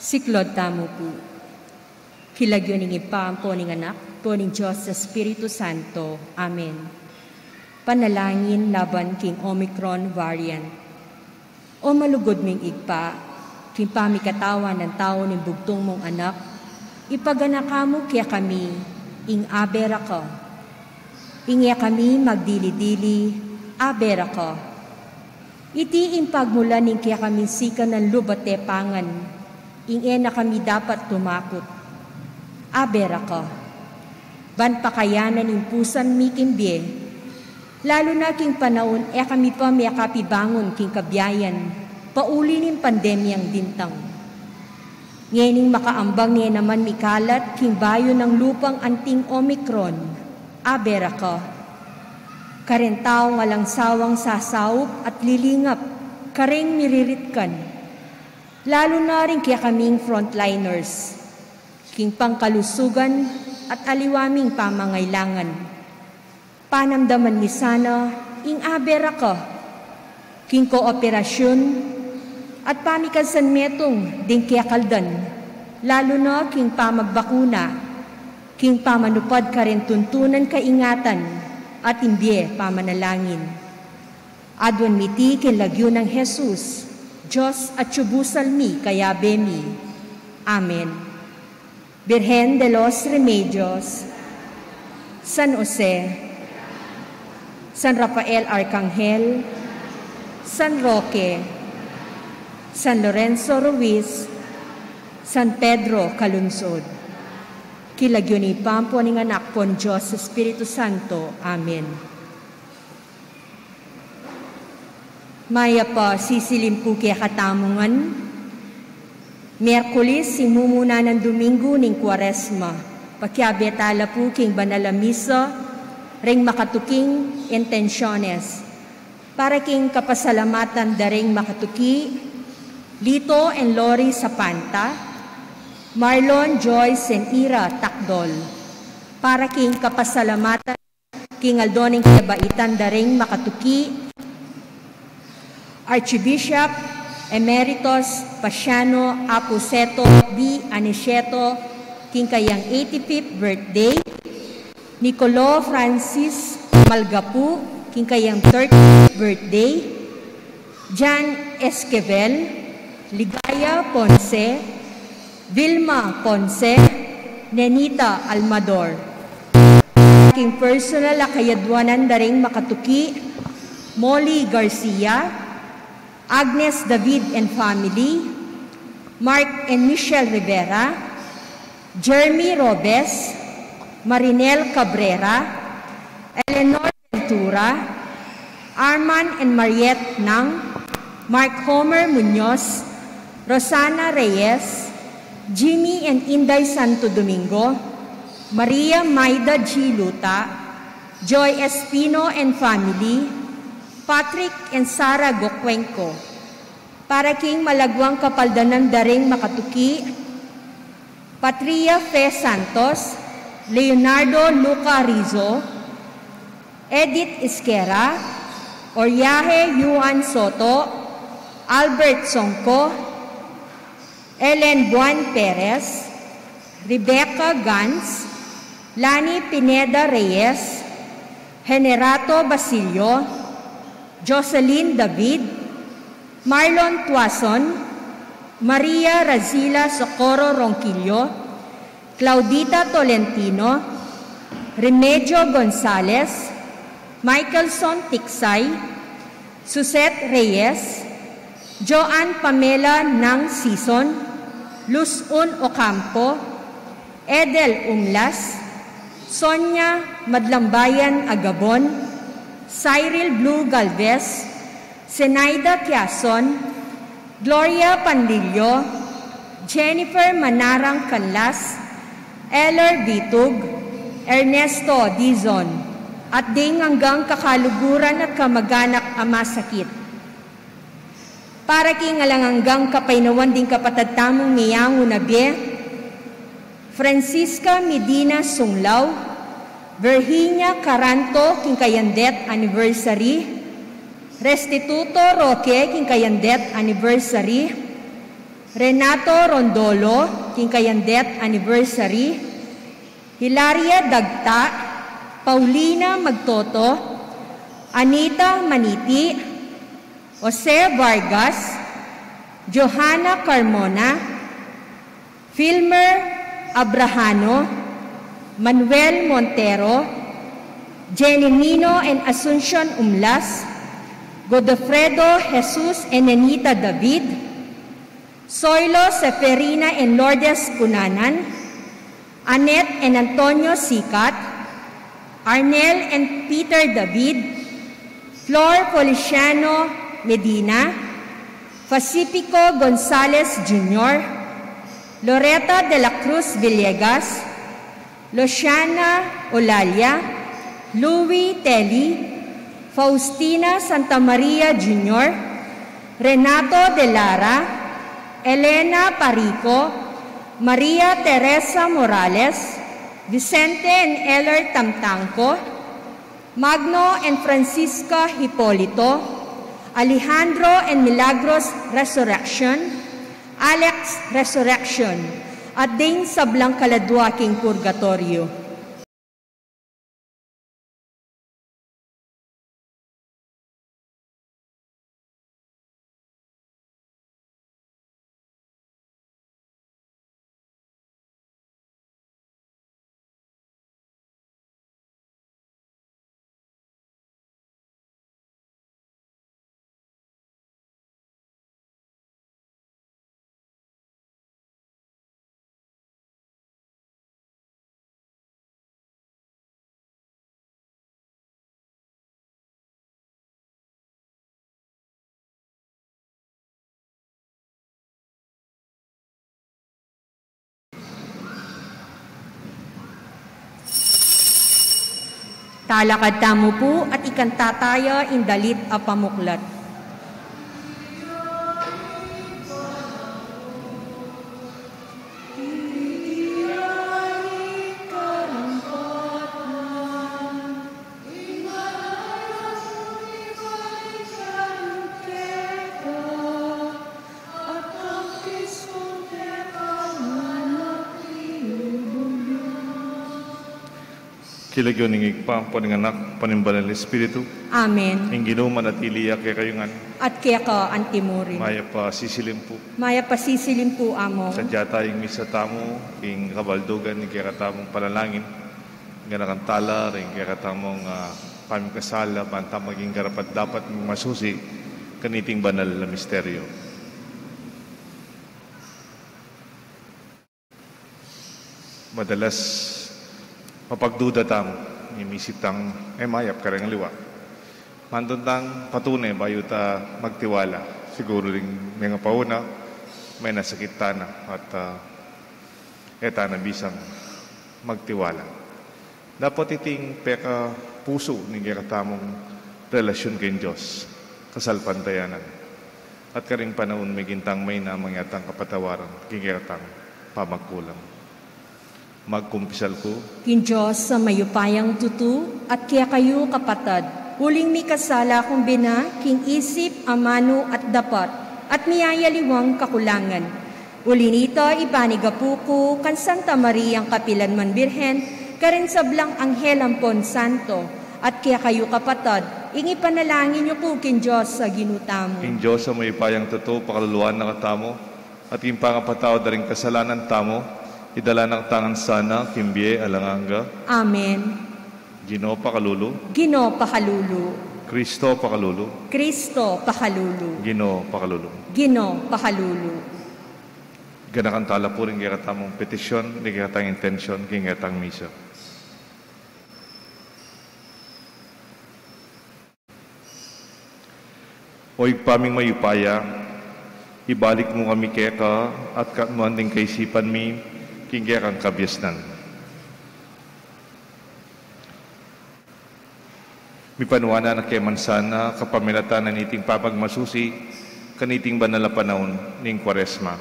Siklod tamo po. Kilagyo ning ipam po ning anak, po ning Diyos sa Espiritu Santo. Amen. Panalangin laban king Omicron variant. O malugod ming igpa, king pamikatawan ng tao ning bugtong mong anak, ipagana mo kaya kami, ing abera ko. Ingya kami magdili-dili, abera ko. Iti impagmula ning kaya kami sika ng lubate pangan, ingya na kami dapat tumakot. Abera ko. Ban pakayanan ng pusan mi kimbye, lalo na king panahon kami pa may kapibangon king kabiyayan, pauli ning pandemyang dintang. Ngayon makaambang niya naman mikalat king bayo ng lupang anting Omicron, abera ko. Karentao nga lang sawang sasawop at lilingap, kareng miriritkan. Lalo na rin kaya kaming frontliners, king pangkalusugan at aliwaming pamangailangan. Panamdaman ni sana, ing abera ko, king kooperasyon at pamikasan metong ding kaya kaldan, lalo na king pamagbakuna, king pamanupad ka rin tuntunan kaingatan at imbye pamanalangin. Adwan miti kin lagyo ng Jesus, Diyos at tiyubusal mi kaya bemi. Amen. Virgen de los Remedios, San Jose, San Rafael Arcangel, San Roque, San Lorenzo Ruiz, San Pedro Calunsod. Kilagyo ni Pampo ning anak pon Diyos Espiritu Santo. Amen. Maya pa sisilim po kaya katamungan. Miyerkules simumuna ng Domingo ning Kwaresma. Pakyabetala po king banala misa, ring makatuking intensyones. Para king kapasalamatan daring makatuki, Lito and Lori Sapanta, Marlon, Joyce, and Ira Takdol. Para king kapasalamatan king Aldoning Kabaitan daring makatuki, Archbishop Emeritus Pasiano Apuseto B. Aniceto, king kayang 85th birthday, Nicolo Francis Malgapu, king kayang 30th birthday, Jan Esquivel, Ligaya Ponce, Vilma Ponce, Nenita Almador. King personal akayadwanan daring makatuki, Molly Garcia, Agnes David and family, Mark and Michelle Rivera, Jeremy Robes, Marinel Cabrera, Eleanor Ventura, Arman and Mariette Nang, Mark Homer Munoz, Rosana Reyes, Jimmy and Inday Santo Domingo, Maria Maida G. Luta, Joy Espino and family, Patrick and Sarah Gokwenko. Para king malagwang kapaldanan daring makatuki, Patria Fe Santos, Leonardo Luca Rizzo, Edith Isquera, Oryahe Yuan Soto, Albert Songko, Ellen Buan Perez, Rebecca Gans, Lani Pineda Reyes, Generato Basilio, Jocelyn David, Marlon Tuason, Maria Razila Socorro Ronquillo, Claudita Tolentino, Remedio Gonzalez, Michaelson Tiksay, Suzette Reyes, Joanne Pamela Nang Sison, Luzon Ocampo, Edel Umlas, Sonia Madlambayan Agabon, Cyril Blue Galvez, Zenaida Quezon, Gloria Pandillo, Jennifer Manarang Canlas, Eller Bitug, Ernesto Dizon, at ding hanggang kakaluguran at kamag-anak ama sakit. Para king alang hanggang kapainawan ding kapatagtamong niyango na be, Francisca Medina Sunglaw, Virginia Caranto, king kayandet anniversary, Restituto Roque, king kayandet anniversary, Renato Rondolo, king kayandet anniversary. Hilaria Dagta, Paulina Magtoto, Anita Maniti, Jose Vargas, Johanna Carmona, Filmer Abrahano, Manuel Montero, Jenny Nino and Asuncion Umlas, Godofredo Jesus and Nenita David, Soylo Seferina and Lourdes Cunanan, Annette and Antonio Sicat, Arnel and Peter David, Flor Policiano Medina, Pacifico Gonzalez Jr., Loretta de la Cruz Villegas, Luciana Olalia, Louis Telly, Faustina Santa Maria Jr., Renato de Lara, Elena Parico, Maria Teresa Morales, Vicente and Eller Tamtanco, Magno and Francisca Hipolito, Alejandro and Milagros Resurrection, Alex Resurrection, at din sa Blancaladuaking Purgatorio. Talakad tamo po at ikantataya indalit a pamuklat. Kilagyon ng igpa, paninganak, panimbalan ng Espiritu. Amen. Ang ginuman at iliya kaya kayungan. At kaya ka antimurin. Maya pa sisilim po. Maya pasisilin po amo. Sadya tayong misa tamo, ing kabaldugan, ing kaya katamong panalangin, ganakantala, ing kaya katamong pamikasala, banta maging garapat dapat masusi, kaniting banal na misteryo. Madalas, mapagduda tamo, imisip tang mayap karang liwa. Mandun tang patunay, bayo ta magtiwala. Siguro rin mga pauna, may nasakit na at eta na bisang magtiwala. Dapat iting peka puso ng kakatamong relasyon kay Diyos, kasalpantayanan. At karing panahon may gintang may na mangyatang kapatawaran, kikatang pamagkulang. Magkumpisal ko. Kin Diyos sa mayupayang tutu at kaya kayo kapatad, huling mi kasala kung bina, king isip, amano at dapat, at miyayaliwang kakulangan. Uli nito, ibanigapuko, kan Santa Maria ang Kapilanman Birhen, karin sa blang Anghel Ampon Santo, at kaya kayo kapatad, ingi panalangin niyo po kin Diyos sa ginutamo. King Diyos sa mayupayang tutu, pakaluluan na katamo, at king pangapataw da rin kasalanan tamo, idala ng tangan sana, kimbye, alanganga. Amen. Ginoo pakalulu. Ginoo pakalulu. Kristo pakalulu. Kristo pakalulu. Ginoo pakalulu. Ginoo pakalulu. Ganakantala po rin kaya katamong petisyon, di kaya katang intensyon, kaya katang misa. Oy paming mayupaya, ibalik mo kami kaya ka at katmuanding kaisipan mi, kingga kang kabyasnan. Mipanuana na kay mansana kapamilatan na niting papagmasusi kaniting banal na panahon ning Kwaresma.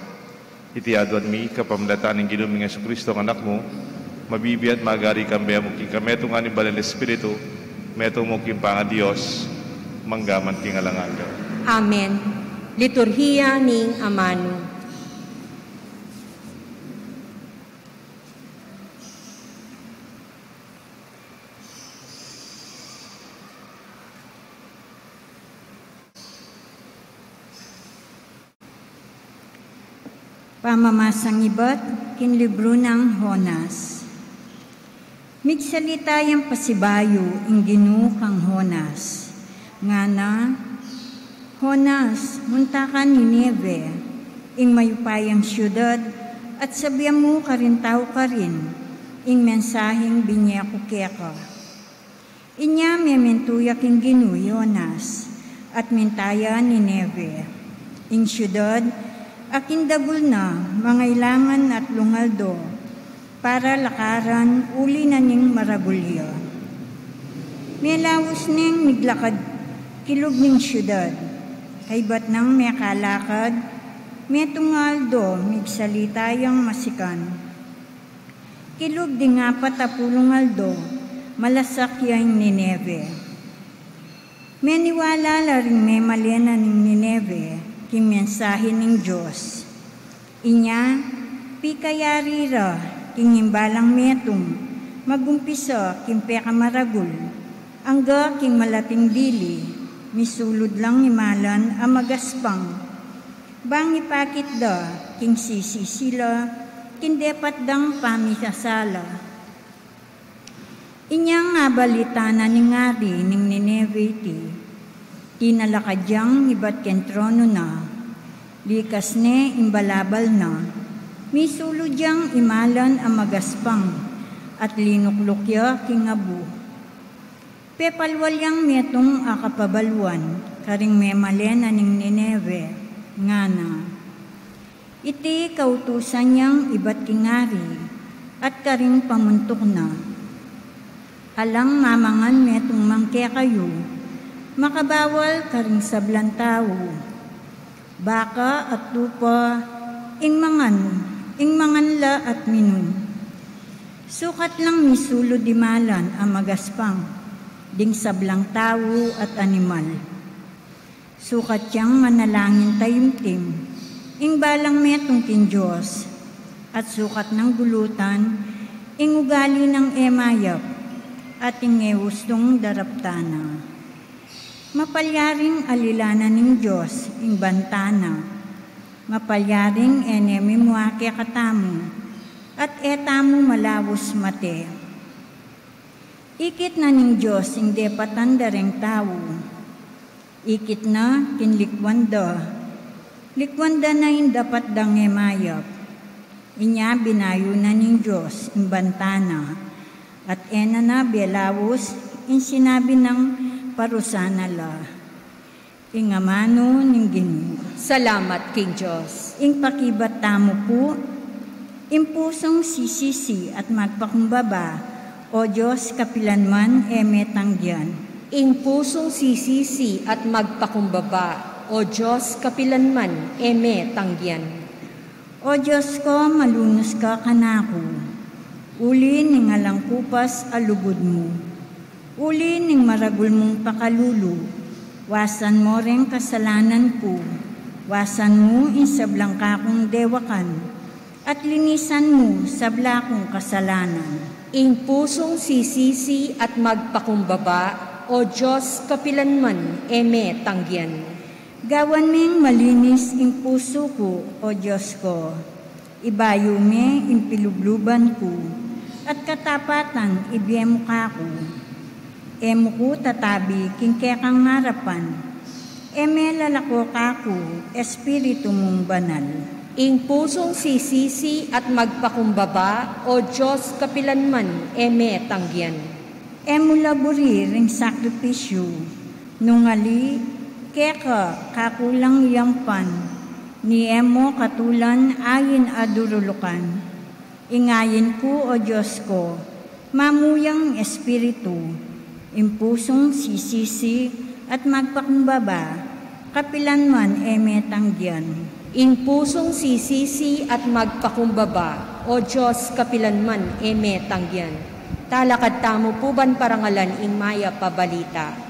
Itiadwan mi kapamilatan ng Ginoong Jesucristo ang anak mo, mabibiyat magari kambaya mo king kameto nga ni Banal Espiritu, meto mo king panga Diyos, manggaman king alangaga. Amen. Liturhiya ning Amano. Pamamasang iba't kinlibro ng Honas. Migsalita yung pasibayo ing Ginoo kang Honas. Nga na, Honas, munta ka Nineve, ing mayupayang syudad, at sabihan mo karintaw ka rin, ing mensaheng binyako keka. Inya mementuyak ing Ginoo Honas, at mintaya Nineve, ing syudad, akindagul na mangailangan at lungaldo para lakaran uli na ning maragulya. Melawos ning miglakad kilog ning syudad, kay ba't nang may kalakad, may tungaldo migsalita yang masikan. Kilog di nga patapulong aldo, malasak yang Nineve. Meniwala la ring may malena ning Nineve, king mensahe ng Diyos. Inya, pikayari ra, king imbalang metong, magumpisa king pekamaragul, angga king malating dili, misulod lang imalan ang magaspang. Bang ipakit da, king sisisila, king depat dang pamisasala. Inya nga balitana ni ngari ning Nineve ti, tinalakadyang iba't ken trono na, likas ne imbalabal na, misuludyang imalan ang magaspang, at linuklukya kingabu. Pepalwalyang metong akapabalwan, karing memalen aning Nineve, nga na. Iti kautusan niyang iba't kingari, at karing pamuntok na. Alang mamangan metong mangke kayo, makabawal karing sablan tao, baka at lupa, ing mangan la at minun. Sukat lang misulo di malan ang magaspang, ding sablang tao at animal. Sukat yang manalangin tayumtim, ing balang metong kin Diyos, at sukat ng gulutan, ing ugali ng emayap, at ing ewustong daraptana. Mapalyaring alilana ng Diyos, ing bantana. Mapalyaring enemi muake katamu, at etamu malawos mate. Ikit na ng Diyos, ing depatan dareng tao. Ikit na, kinlikwanda. Likwanda na ing dapat dang emayap. Inya binayo na ng Diyos, ing bantana. At ena na belawos, ing sinabi ng parusana la. Ingamano ning Ginoo. Salamat, King Diyos. Ing pakibat tamo po, impusong sisisi at magpakumbaba, o Diyos kapilanman emetangyan. Ing pusong sisisi at magpakumbaba, o Diyos kapilanman emetangyan. O Diyos ko, malunos ka kanako. Uli ning alang kupas alugod mo. Uli ning maragul mong pakalulu. Wasan mo rin kasalanan ko. Wasan mo insablang kakong dewakan. At linisan mo sabla kong kasalanan. Ing pusong sisisi at magpakumbaba, o Diyos kapilanman eme tangyan. Gawan ming malinis ing puso ko, o Diyos ko. Ibayo me ing pilubluban ko. At katapatan ibiyemo kako. Emo ko tatabi king kekang ngarapan. Eme lalako kako, espiritu mong banal. Ing pusong sisisi at magpakumbaba, o Diyos kapilanman eme tangyan. Emo laburi ring sakripisyo, nungali keka kakulang yampan, ni emo katulan ayin adurulukan. Ingayin ko, o Diyos ko, mamuyang espiritu, impusong sisisi at magpakumbaba, kapilanman emetangyan. Ing pusong sisisi at magpakumbaba, o Diyos kapilanman emetangyan. Talakad tamo po ban parangalan ing maya pabalita.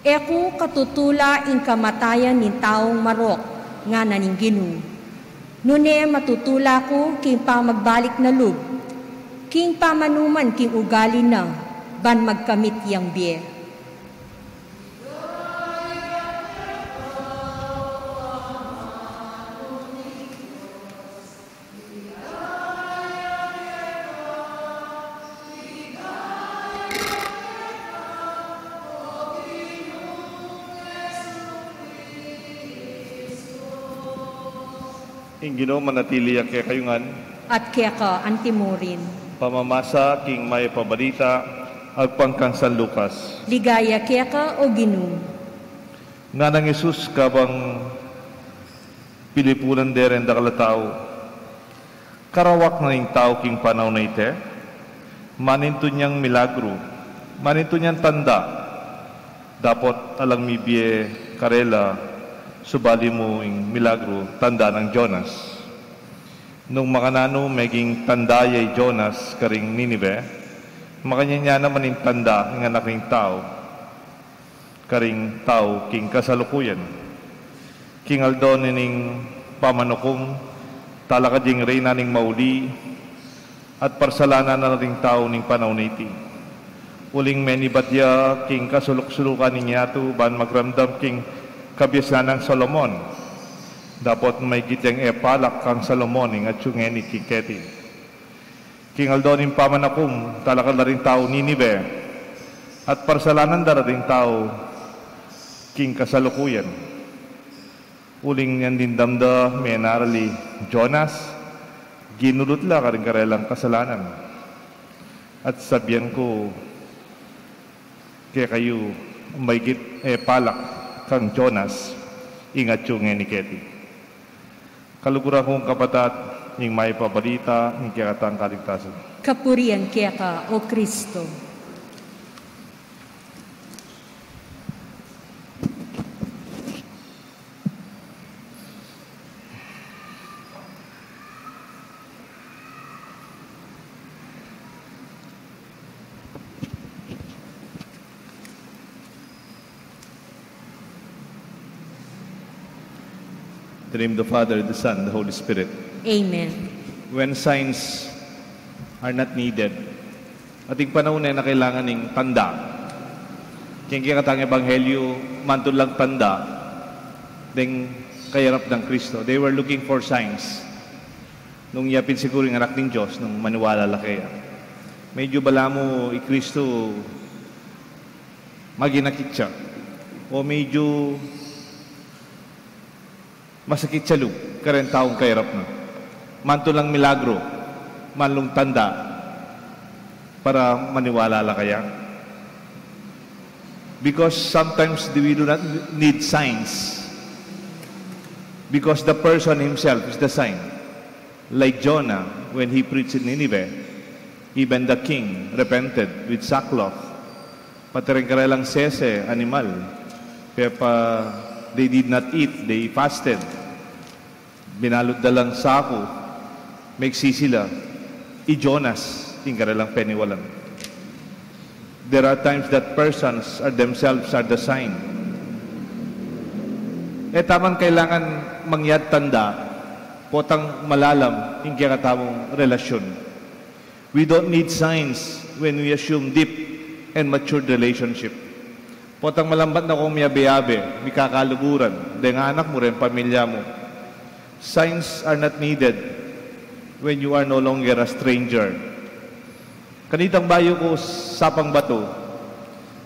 Eku katutula in kamatayan ni taong marok nga naning Ginoo. Nune matutula ko king pamagbalik na lub, king pamanuman king ugali na, ban magkamit yang biye. Ing Ginoo manatili kaya kayungan, At kaya ka antimurin. pamamasa king may pabalita, agpangkang San Lucas. Ligaya kaya ka o Ginoo. Nga nang Isus kabang pilipunan deren dakala tao, karawak na ning tao king panaw na ite, maninto niyang milagro, maninto niyang tanda, dapat alang mibye karela, subali mo ing milagro, tanda ng Jonas. Nung makanano, meging tanda yay Jonas karing Ninive, makanya naman yung tanda ng anak ng tao, karing tao king kasalukuyan. King Aldon ning pamanukong, talaka ding reyna ning mauli, at parsalana na ring tao ning panahon iti. Uling menibadya king kasuluk-sulukan ninyato, ban magramdam king kabiyasan ng Solomon. Dapat may giteng palak kang Solomon ng atsyungeni kiketi. King Aldonin pamanakum, talaka na rin tao Ninive, at parsalanan na rin tao king kasalukuyan. Uling yan din damda may narali Jonas, ginulot la ka rin karelang kasalanan. At sabihan ko, kaya kayo may palak kang Jonas, ingat yung eniketi. Kaluguran kong kapatat, yung may pabalita, yung kiyatang kaligtasan. Kapurian kaya ka o Kristo. In the name of the Father, the Son, the Holy Spirit. Amen. When signs are not needed, ating panahon na kailangan ng tanda. Kaya katang Ebanghelyo, mantun lang tanda, ding kayarap ng Kristo. They were looking for signs. Nung yapin siguro yung anak ng Diyos, nung maniwala la kaya. Medyo bala mo, Kristo, maginakit siya. O medyo masakit siya loob, karen taong kairap na. Manto lang milagro, manlong tanda, para maniwala la kaya. Because sometimes we do not need signs. Because the person himself is the sign. Like Jonah, when he preached in Nineveh, even the king repented with sackcloth. Pati rin karelang sese, animal. Kaya pa they did not eat, they fasted. Binalot dalang sako, maiksi sila. I-Jonas, tingkara lang peniwalan. There are times that persons are themselves are the sign. Tamang kailangan mangyad tanda, potang malalam, yung kakatamong relasyon. We don't need signs when we assume deep and matured relationship. Potang malambat na kung miyabe-yabe, may kakaluguran, dahil nga anak mo rin, pamilya mo. Signs are not needed when you are no longer a stranger. Kanitang bayo ko sapang bato,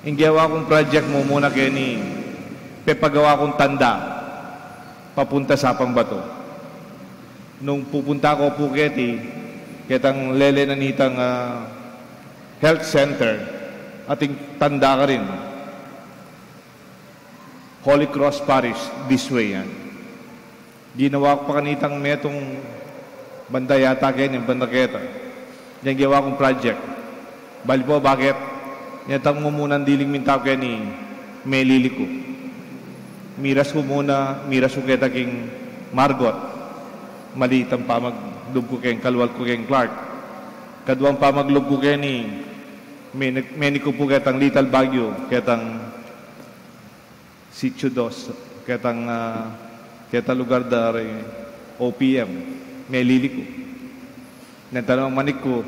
inggawa kong project mo muna kayo ni pepagawa kong tanda, papunta sapang bato. Nung pupunta ko Puketi, kitang lele na nitang health center, ating tanda ka rin. Holy Cross Parish, this way yan. Ginawa ko pa kanitang metong banda yata kayo ng bandaketa. Yan gawa kong project. Bali po, bakit? Yatang mo muna diling mintaw kayo ni Melili ko. Miras ko muna, miras ko kita king Margot. Maliit ang pamaglub ko kayong kalwal ko kayong Clark. Kaduang pamaglub ko kayo ni Meni ko po kitang Little Baguio, kitang Sitio 2, keta lugar dari OPM, may lili ko. Nantanong manik ko,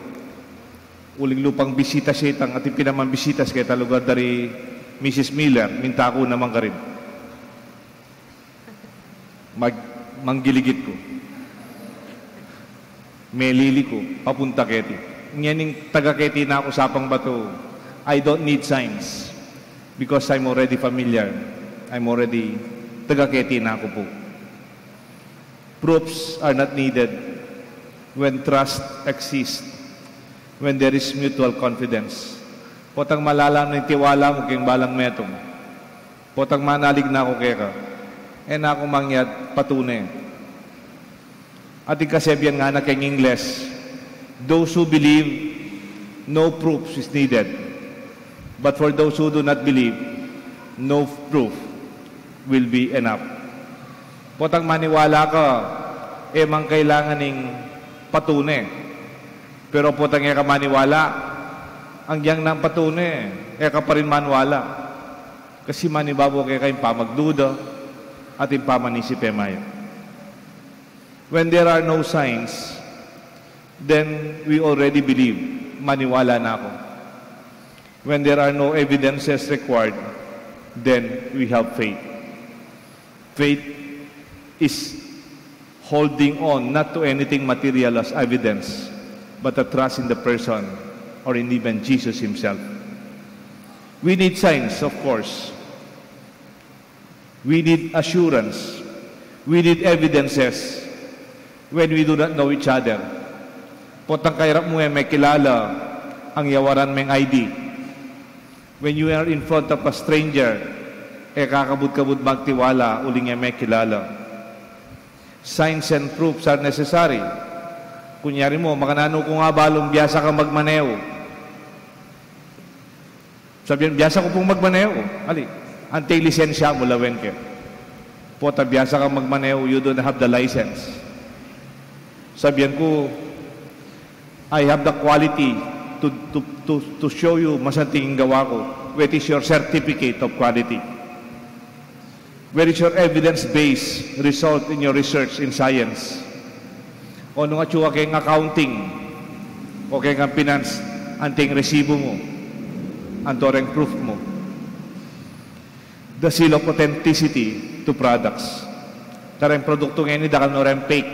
uling lupang bisita siya itang at pinaman bisitas keta lugar dari Mrs. Miller, minta ko naman ka rin. Manggiligit ko. May lili ko, papunta keti. Ngayon taga-keti na ako sapang bato. I don't need signs because I'm already familiar. I'm already taga-keti na ako po. Proofs are not needed when trust exists, when there is mutual confidence. Potang malalam ng tiwala mo kayong balang metong. Potang manalig na ako kaya na ako mangyat patunay. At ikasebyan nga na kayong Ingles, those who believe, no proof is needed. But for those who do not believe, no proof will be enough. Potang maniwala ka, mang kailangan ng patunay. Pero potang ka maniwala, ang yang ng patunay, ka pa rin manwala. Kasi manibabo kayong pamagduda at yung pamanisip mayo. When there are no signs, then we already believe. Maniwala na ako. When there are no evidences required, then we have faith. Faith is holding on not to anything material as evidence, but a trust in the person or in even Jesus himself. We need signs, of course. We need assurance. We need evidences when we do not know each other. Potang kairap mo may kilala ang yawaran meng ID. When you are in front of a stranger, kakabut-kabut magtiwala, uling may kilala. Signs and proofs are necessary. Kunyari mo, makanano ko nga balong biyasa ka magmaneo. Sabihin, biyasa ko pong magmaneo. Ali, antay lisensya mo lawen ka. Pota, biyasa ka magmaneo, you don't have the license. Sabihan ko, I have the quality to show you masanting gawa ko. What is your certificate of quality? Where is your evidence-based result in your research in science? O nung atsuwa kayong accounting o kayong finance, anting resibo mo, antoreng proof mo. The seal of authenticity to products. Karang produkto ngayon, dakal no rin fake.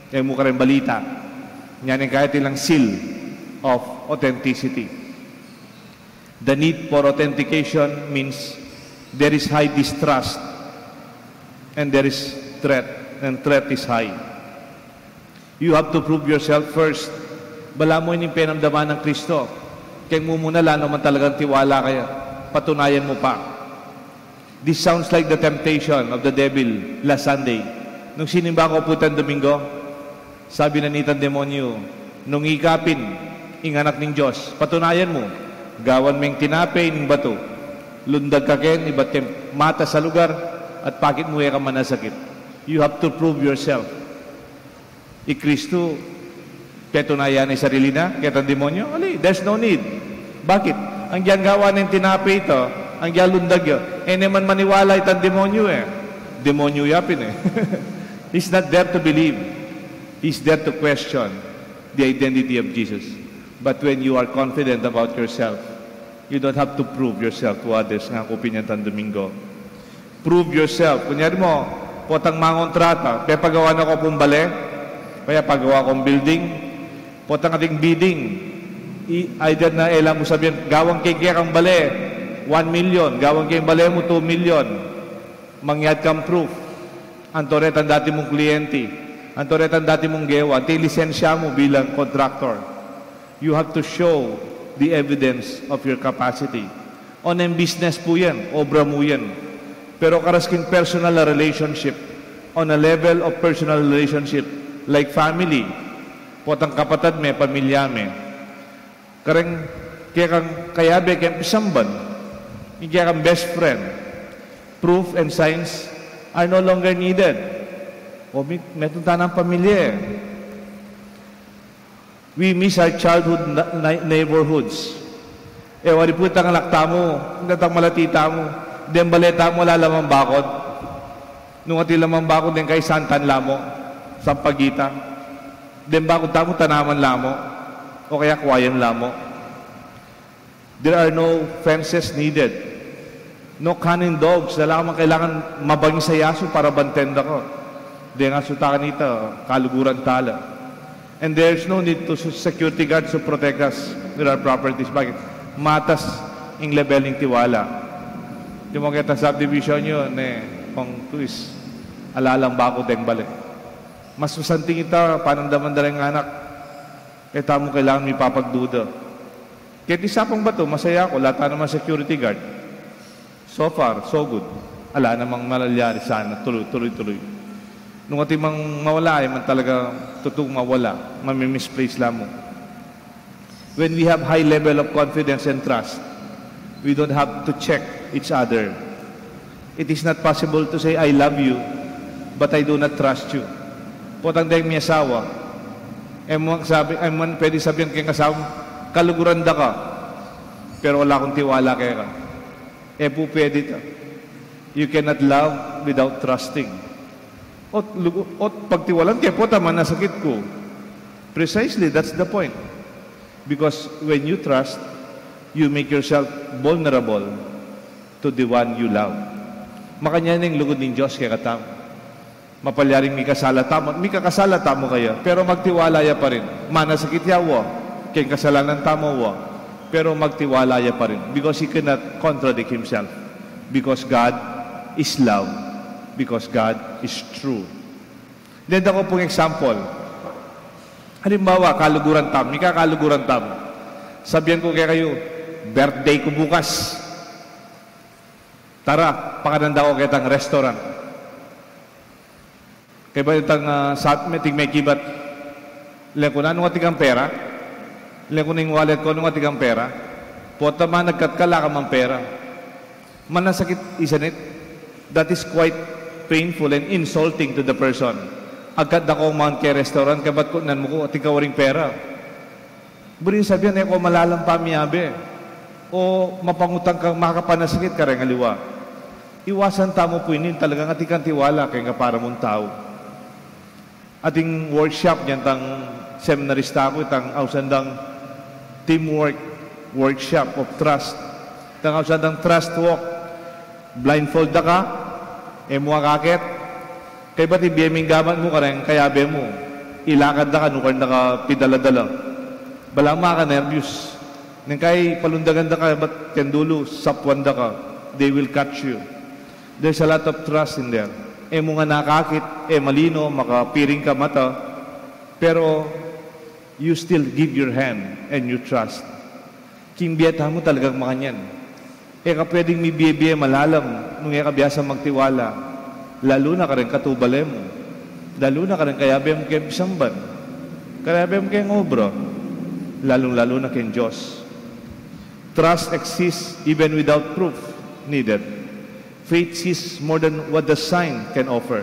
Kaya mo ka rin balita. Yan yung kahit ilang seal of authenticity. The need for authentication means there is high distrust and there is threat, and threat is high. You have to prove yourself first. Bala mo yung pinamdaman ng Kristo. Kaya mo muna lalo man talagang tiwala kaya. Patunayan mo pa. This sounds like the temptation of the devil last Sunday. Nung sinimba ko putang Domingo, sabi na nitang demonyo, nung ikapin, inganak ng Diyos, patunayan mo, gawan meng tinapay ng bato, lundag ka ken, iba't mata sa lugar, at pakit mo ka manasakit. You have to prove yourself. Kristo, petunayan ay sarili na, kaya ang demonyo, ali, there's no need. Bakit? Ang diyan gawa ng tinapay ito, ang diyan lundag yun, naman maniwala itang demonyo Demonyo yapin He's not there to believe. He's there to question the identity of Jesus. But when you are confident about yourself, you don't have to prove yourself to others. Nga ko pinyantan Domingo. Prove yourself. Kunyari mo, potang mangontrata, kaya pagawa na ko pong bale, kaya pagawa kong building, potang ating bidding, either na elam mo sabihin, gawang kaya kang bale, 1 million, gawang kaya bale mo 2 million, mangyad kang proof. Antoret ang dati mong kliyente, antoret ang dati mong gewa, at lisensya mo bilang contractor. You have to show the evidence of your capacity. On ang business po yan, obra mo yan. Pero karasking personal relationship, on a level of personal relationship, like family, potang kapatid me, pamilya me, karang kaya kang kayabe, kaya pisamban, kaya kang best friend, proof and signs are no longer needed. O may tunta ng pamilya We miss our childhood neighborhoods. Wari po itang lakta mo, natang malatita mo, den baleta mo lalamang bakod. Nung ati lamang bakod den kay santan lamo, sampagita. Den bakod tamo tanaman lamo, o kaya kwayan lamo. There are no fences needed. No cunning dogs. Dala ka kailangan mabangin sa yaso para bantenda ko. Di nga sutakan ito, kaluguran tala. And there's no need to security guards to protect us with our properties. Bakit? Matas yung level ng tiwala. Di mo kita subdivision yun, kung tuis, alalang bako deng balik. Mas masanting ita, panandaman dalang anak, kita mo kailangan may papagduda. Kahit isa pang bato, masaya ako, lahat naman security guard. So far, so good. Ala namang malalyari sana, tuloy-tuloy. Nung ating mang mawala, ay man talaga totoong mawala, mamimisplace lang mo. When we have high level of confidence and trust, we don't have to check each other. It is not possible to say, I love you, but I do not trust you. Potang dahil may asawa, pwede sabihin kayong asawa, kaluguran da ka, pero wala akong tiwala kaya ka. Po pwede ka. You cannot love without trusting. Ot pagtiwalan kaya po tama nasakit ko. Precisely, that's the point. Because when you trust, you make yourself vulnerable to the one you love. Makanya ng lugod ng Diyos kaya katam. Mapalyaring may kasalata mo kaya, pero magtiwala ya pa rin. Manasakit yawa. Kaya kasalanan tamo wa, pero magtiwala ya pa rin. Because he cannot contradict himself. Because God is love. Because God is true. Then ako pong example. Halimbawa, kaluguran tam. May kakaluguran tam. Sabihan ko kaya kayo, birthday ko bukas. Tara, pakananda ko kitang restaurant. Kaya ba itang may kibat? Ilan ko na, anong ating pera? Ilan ko na yung wallet ko, anong ating pera? Pota man, nagkatkala ka mang pera. Manasakit, isn't it? That is quite painful and insulting to the person. Agad ako man kay restaurant, kabat ko nan mo ko, at ikaw ring pera. Buri sabihan, ko malalang pamiyabe. O mapangutang ka, makapanasakit ka rin aliwa. Iwasan tamo po inin, talagang atikang tiwala kaya nga para mong tao. Ating workshop niyan, tang seminarista ko, itang ausandang teamwork, workshop of trust. Itang ausandang trust walk. Blindfold na ka, mga kakit. Kaya ba't ibiyeming gaman mo ka rin, kayabe mo. Ilakad na ka, nukar na ka, pidala-dala. Balang mga ka, nervous. Nang kay palundagan na ka, ba't kendulo, sapwan na ka, they will catch you. There's a lot of trust in there. Mo nga nakakit, malino, makapiring ka mata, pero you still give your hand and you trust. Kimbiyata mo talagang makanyan. Ka pwedeng may biye-biye malalam, nung kabiyasa magtiwala, lalo na ka rin katubale mo, lalo na ka rin kayabe mo kayong samban, kayabe mo kayong obra, lalong-lalo na kayong Diyos. Trust exists even without proof needed. Faith sees more than what the sign can offer.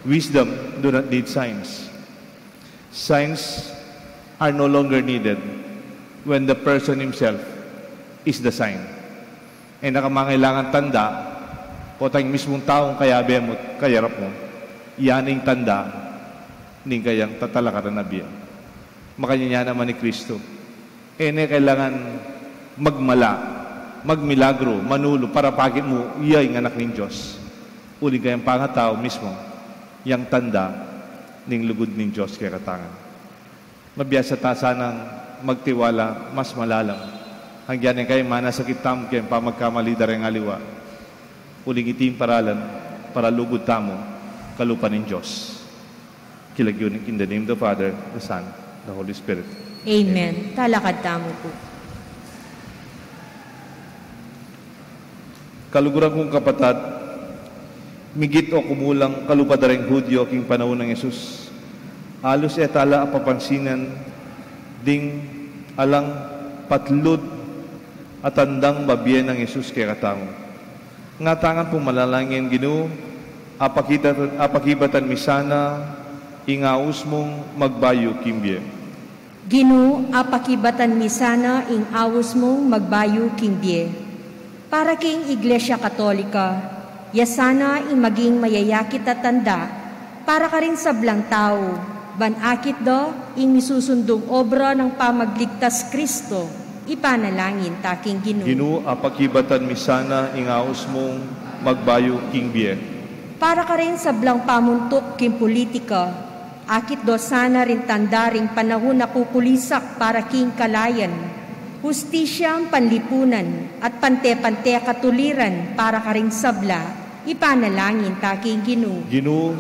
Wisdom do not need signs. Signs are no longer needed when the person himself is the sign. Nakamangailangan tanda, o tayong mismong taong kayabe mo, kayarap mo, yaning tanda, ning kayang tatalakaran na biya. Makanya naman ni Kristo. Kailangan magmala, magmilagro, manulo, para pagit mo, iya yung anak ng Diyos. Uli kayang pangatao mismo, yang tanda ng lugod ng Diyos kaya katangan. Mabiyasa ta sanang magtiwala, mas malalam. Hanggang kayo manasakit tam, kayang pamagkamali dareng aliwa. Uling itim paralan, para lugod tamo, kalupa ng Diyos. Kilagyunin in the name of the Father, the Son, the Holy Spirit. Amen. Talakad tamo po. Kaluguran kong kapatad, migit o kumulang kalupadareng Hudyo king panahon ng Yesus. Alos etala apapansinan ding alang patlud at tandang babiyan ng Yesus kay katamo. Nga tangan pong malalangin Ginoo, apakibatan misana, ingaus mong magbayo kimbye. Ginoo, apakibatan misana, ingaus mong magbayo kimbye. Para king Iglesia Katolika, yasana ing maging mayayakit at tanda, para ka rin sa blang tao, banakit do ing misusundong obra ng pamagligtas Kristo, ipanalangin taking Ginoo. Ginoo, apakibatan mi sana ingaos mong magbayo king biye. Para ka rin sa blang pamuntok king politika, akit do sana rin tandaring panahon na kukulisak para king kalayan, hustisya ang panlipunan at pante-pante katuliran para ka rin sabla, ipanalangin taking Ginoo. Ginoo,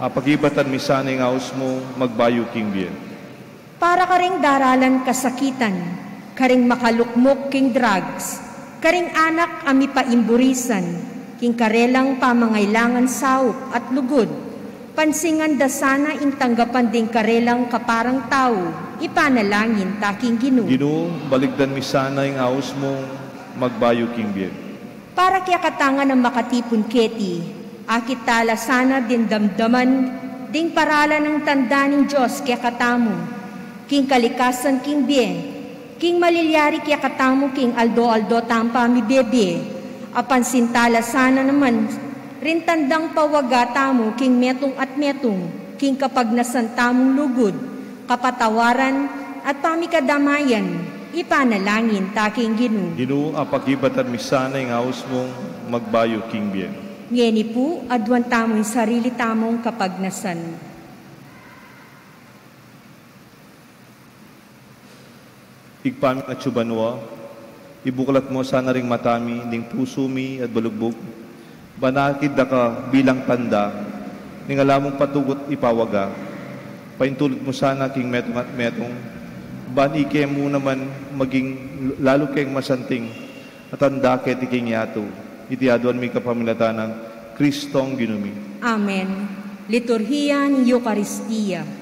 apakibatan mi sana ingaos mong magbayo king biye. Para ka rin daralan kasakitan, karing makalukmok king drugs, karing anak ami paimburisan, king karelang pamangailangan saop at lugod, pansingan da sana ing tanggapan ding karelang kaparang tao, ipanalangin taking Ginoo. Ginoo, baligdan mi sana ingaos mong magbayo king biye. Para kaya katangan ng makatipon keti, akit tala sana din damdaman, ding paralan ng tanda ng Diyos kaya katamo, king kalikasan king biye, king malilyari kaya katamo king aldo-aldo tampa mi bebe, apan sintala sana naman, rin tandang pawagata mo king metong at metong, king kapag nasantamong lugod, kapatawaran at pamikadamayan, ipanalangin taking Ginoo. Ginoo, apakibatan mi sana ingaos mong magbayo king biye. Ngeni po, adwan tamong sarili tamong kapagnasan. Igpamit at subanwa, ibuklat mo sana ring matami, ning puso mi at balugbog. Banakid da ka bilang tanda, ning alamong patugot ipawaga. Paintulot mo sana king metong at metong, banike mo naman maging lalo keng masanting, at tanda ket iking yato. Itiaduan mi kapamilatan ng Kristong Ginumi. Amen. Liturhiya ni Eucharistia.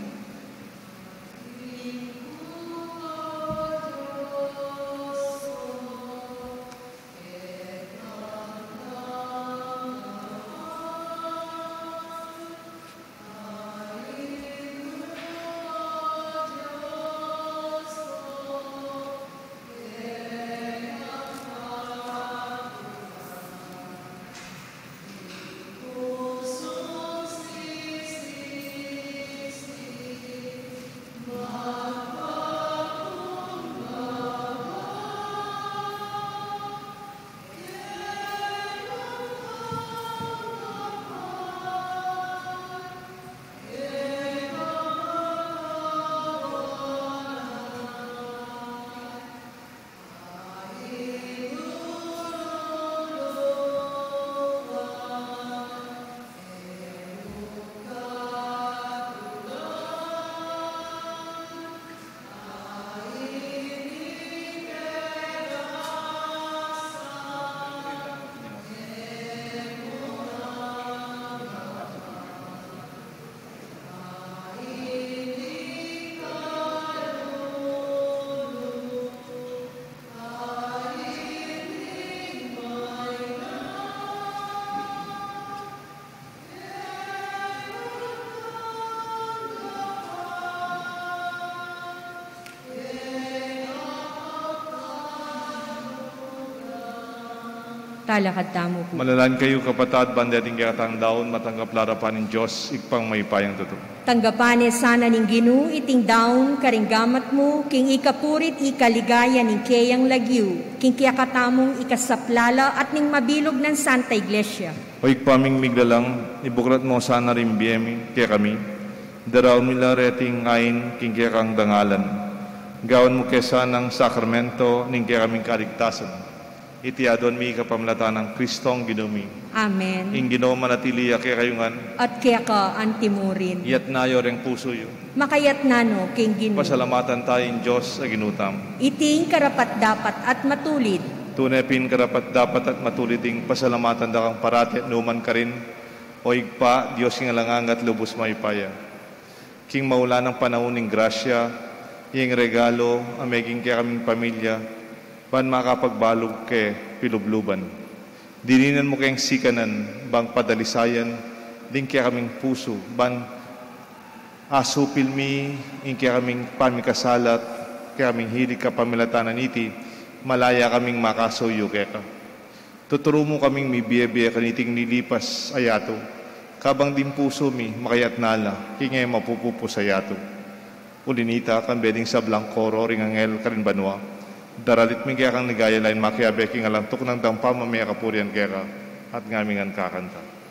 Talakad tamo po. Malalan kayo kapatad, bandating kayatang daon, matanggap larapan ng Diyos, ikpang may payang totoo. Tanggapane sana ning Ginoo iting daon karinggamat mo, king ikapurit ikaligaya ning kayang lagyu, king kiyakatamong ikasaplala at ning mabilog ng Santa Iglesia. O ikpaming miglalang, ibuklat mo sana rin biyemi, kaya kami, daraw nila reting ayin, king kaya kang dangalan. Gawan mo kesa ng sakramento, ning kaya kaming kaligtasan. Itiadon mi kapamlatan ng Kristong Ginumi. Amen. Ing Ginoo manatiliya kaya kayungan. At kaya ka antimurin. Iyat nayo ring puso yo. Makayat nano king Ginoo. Pasalamatan tayong Diyos sa ginutam. Iting karapat dapat at matulid. Tunay pin karapat dapat at matulid ing pasalamatan da kang parati at numan ka rin. O igpa, Diyos ng alangang at lubos maipaya. King maula ng panahon ng grasya, iyang regalo, ameging kaya kaming pamilya, ban makapagbalog ke pilubluban. Dininan mo kayang sikanan, bang padalisayan, din kaya kaming puso, ban asupil mi, in kaya kaming pamikasalat, kaya kaming hilig ka pamilatanan iti, malaya kaming makasuyo kaya ka. Tuturo mo kaming mi biye-biye kaniting nilipas ayato. Kabang din puso mi makayat nala, kingay mapupupo sa yato. Ulinita kan beding sablang koro ringangel karin banwa. Daralit mi kaya kang nagaya lain makiabe king alantok ng dampa mamaya kapurian kaya ka at ngamingan kakanta.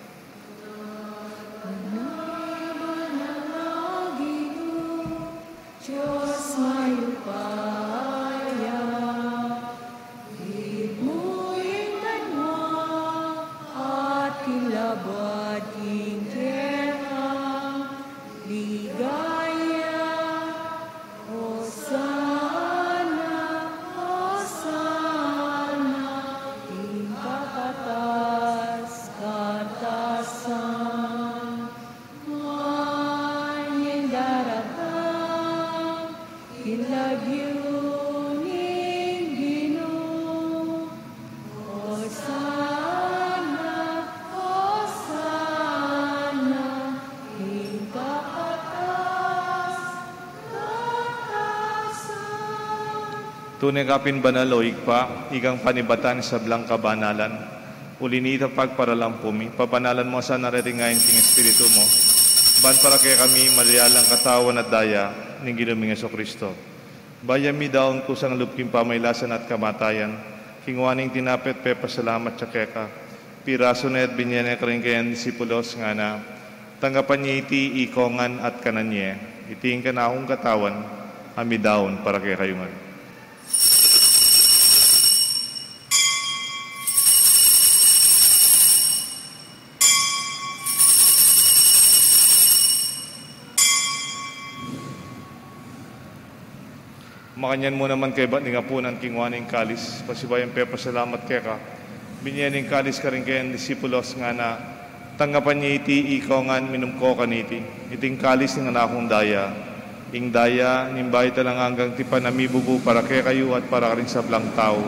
Tunay kapin banalo, ikpa, igang panibatan sa blang kabanalan. Ulinita pagparalampumi, papanalan mo sa naratingayin king Espiritu mo. Ban para kaya kami malayalang katawan at daya, ning ginuming Yesu Kristo. Bayam mi daon ko sang lupking pamaylasan at kamatayan, kingwaning tinapet pepa salamat sa keka. Piraso na at binyane karing kayan disipulos nga na, tanggapan niya iti ikongan at kananye, iting kanahong katawan, ami daon para kaya kayungan. Makanyan mo naman kay ba't ningapunan kingwaning kalis, pasibayang pepa salamat kaya ka. Binyaning kalis ka rin kayan disipulos nga na, tanggapan niya iti ikongan minum ko kaniti. Iting kalis ng anakong daya. Ing daya, nimbay talang hanggang tipan na mibubu para kaya kayo at para rin sa blang tao.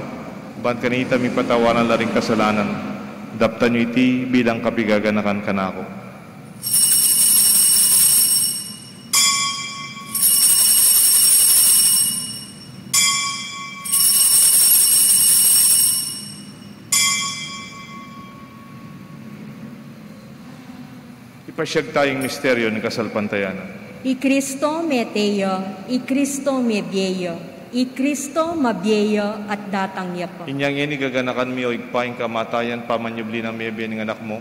Ban kanita mi patawanan la rin kasalanan. Daptan niyo iti bilang kapigaganakan kanako. Ipasyag tayong misteryo ng kasalpantayanan. I Cristo meteo, I Cristo mebieyo, I Cristo mabieyo at datang niya po. Inyang ini gaganakan mi o igpaing kamatayan pamanyubli ng mebe ng anak mo.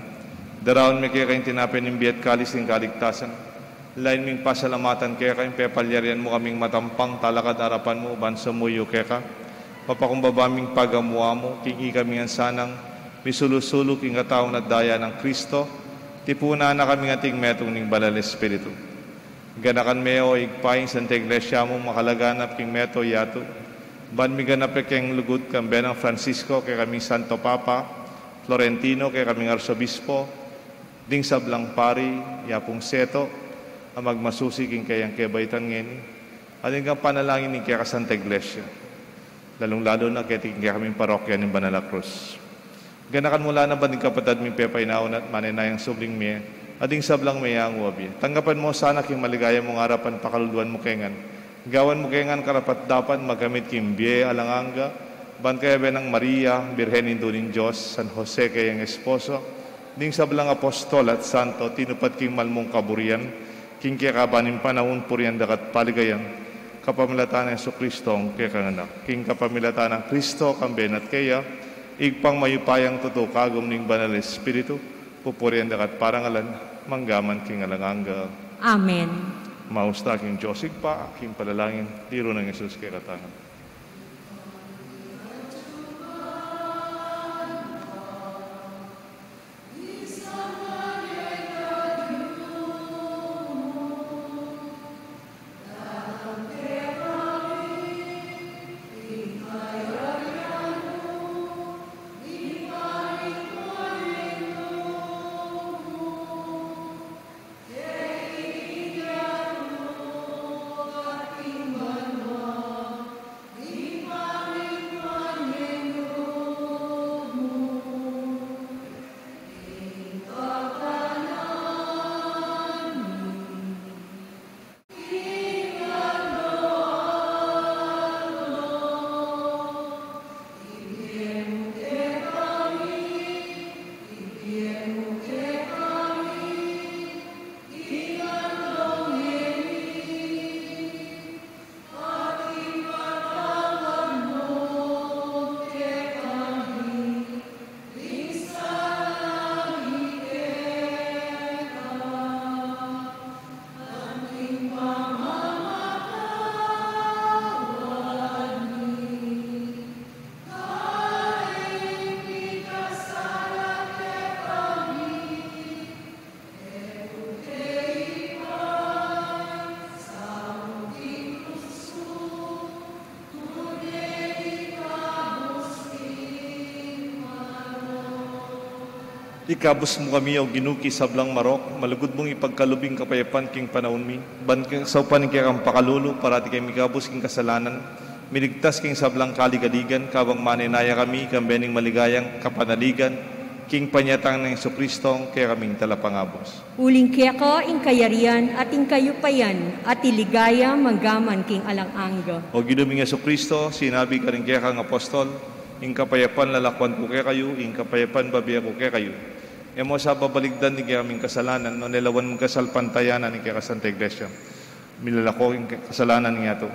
Daraon mi kaya kayong tinapin ng biyat kalis ng kaligtasan. Lain ming pasalamatan kaya kayong pepalyarian mo kaming matampang talakad arapan mo uban sa muyo kaya ka. Papakumbabaming pagamuha mo, king kami ang sanang misulusulo king kataon at daya ng Kristo. Tipuna na kami ating metong ning Banal Espiritu. Ganakan meo igpaing Santa Iglesia mo makalaganap king meto yato. Ban mi ganap keng lugod kang Benang Francisco kay kaming Santo Papa, Florentino kay kaming Arsobispo, ding sablang pari, yapong seto, ang magmasusi king kayang kebaitan ngeni. Alin kang panalangin ning kaya ka Santa Iglesia. Lalong-lalo na kaya kaming parokya ng Banal Cruz. Ganakan mula na ba ng kapatid ming pepay naon at maninayang subling miye, ading sablang miya ang wabi. Tanggapan mo sana king maligaya mong harapan pakaluluan mo kengan. Gawan mo kengan karapat dapat magamit king biye alanganga, ban kaya benang Maria, Birhen Indunin Diyos, San Jose kayang esposo, ding sablang apostol at santo, tinupad king malmong kaburian, king kaya kabanin panahon purian dakat paligayan, kapamilatan ng Yesu Kristo ang kaya kanganak, king kapamilatan ng Kristo kamben at kaya, igpang mayupayang totoo kagom ning Banal Espiritu, pupurian dakat parangalan, manggaman king alanganga. Amen. Mausta king Diyos igpa, king palalangin, tiro ng Jesus kay katangan. Ikabos mo kami o ginuki sablang marok, malugod mong ipagkalubing kapayapan king panahon mi, ban king saupan king kang pakalulu, parati kay mikabos king kasalanan, miligtas king sablang kaligaligan, kabang maninaya kami, kang bening maligayang kapanaligan, king panyatang ng Jesucristo, kaya kaming talapangabos. Uling kaya ka, ing kayarian at ing kayupayan, at iligaya manggaman king alang angga. O ginuming Jesucristo, sinabi ka rin kaya kang apostol, ing kapayapan lalakwan ko kaya kayo, ing kapayapan babiya ko kaya kayo. Emo sa babaligdan ni kaya kaming kasalanan, no nilawan mong kasalpantayanan ni kaya kasanta iglesia. Milalako ing kasalanan niya to.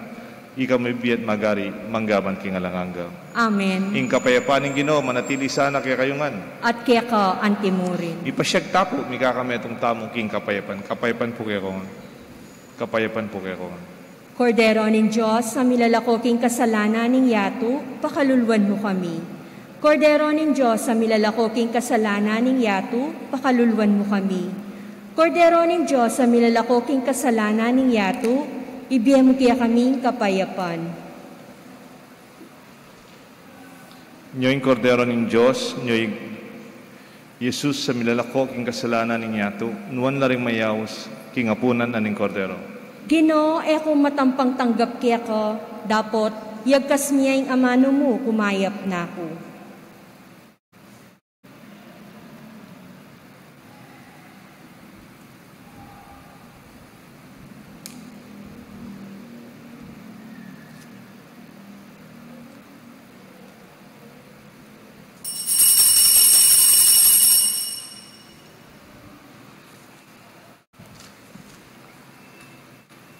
Ika may biyat magari, manggaman king alangangga. Amen. Ing kapayapan ng Ginoo, manatili sana kaya kayungan. At kaya ka antimurin. Ipasyag tapo, mi kakametong tamong king kapayapan. Kapayapan po kaya kongan. Kapayapan po kaya kongan. Kordero ng Diyos, sa milalako king kasalanan ng yato, pakalulwan mo kami. Kordero ng Diyos, sa milalako king kasalanan ng yato, pakalulwan mo kami. Kordero ng Diyos, sa milalako king kasalanan ng yato, ibigay mo kaya kaming kapayapan. Nyo'y kordero ng Diyos, nyo'y Jesus sa milalako king kasalanan ng yato, nuwan na rin mayaws, king apunan aning kordero. Ginoo, kung matampang tanggap kaya ka, dapat yagkas miya yung amano mo, kumayap na ako.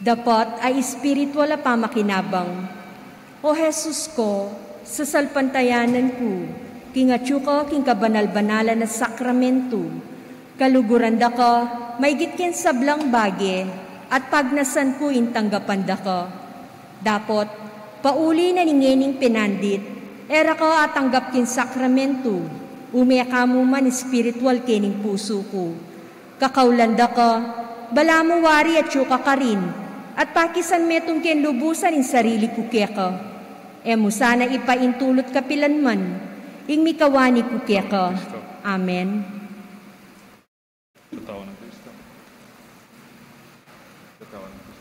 Dapat ay espiritual na pamakinabang. O Jesus ko, sa salpantayanan ko, kingatyo ka king kabanal-banalan na sakramento, kaluguran da ka, may gitkin sablang bage, at pagnasan ko intanggapan da ka. Dapat, pauli na ningening pinandit, era ka at tanggap kin sakramento, umeka mo man espiritual kining puso ko. Kakaulanda ka, bala mo wari at yuka ka rin, at pakisan metong ken lubusan in sarili ko kaya ka. Emo sana ipaintulot kapilan man, ing mikawani ko kaya ka. Amen. Katawan ng Kristo. Katawan ng Kristo.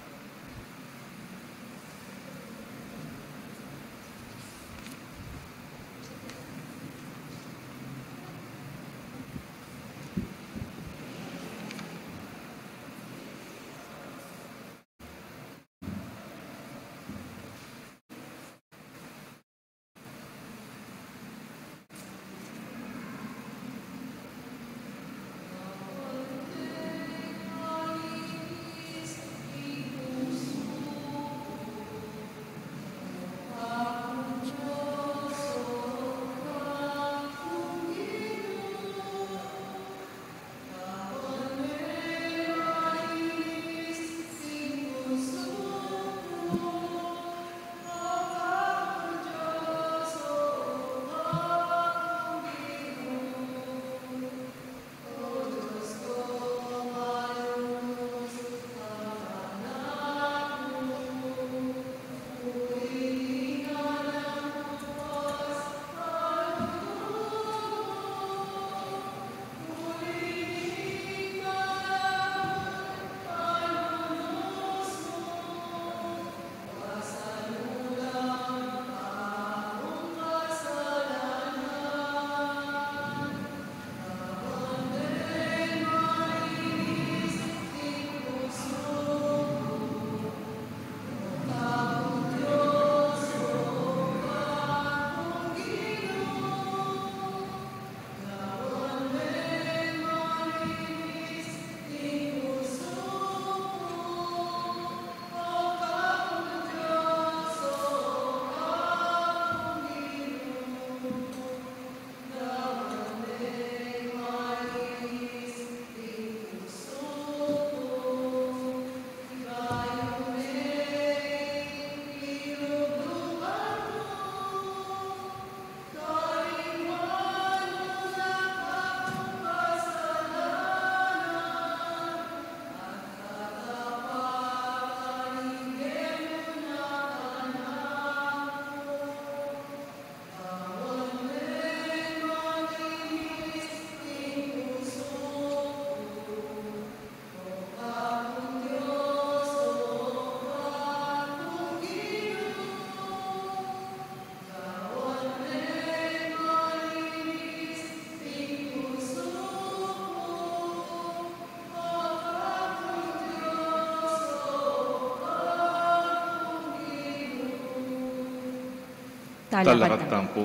Talakatang. Talakatampo.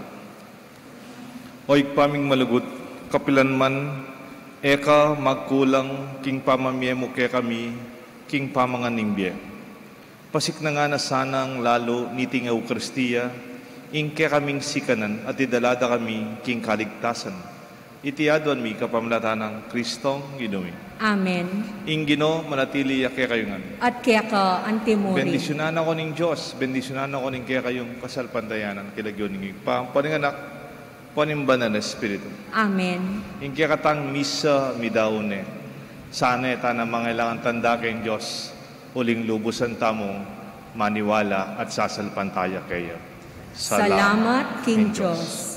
Oy paming malugot, kapilan man, eka magkulang, king pamamiyemo ke kami, king pamangan nimbye. Pasik na nga na sanang lalo niting Eukaristiya, ingke kaming sikanan at idalada kami king kaligtasan. Itiadwan mi kapamlatan ng Kristong Ginumi. Amen. Ingino manatili ya kaya kayungan. At kaya ka antimuri. Bendisyonan ako ning Diyos, bendisyonan ako ning kaya kayong kasalpantayanan, kilagyon ning paninganak, panimbanan na Espiritu. Amen. Ing kaya katang misa midaune, sana eta na mangailangan tanda kayong Diyos, uling lubusan tamo, maniwala at sasalpantaya kayo. Salamat, King Diyos.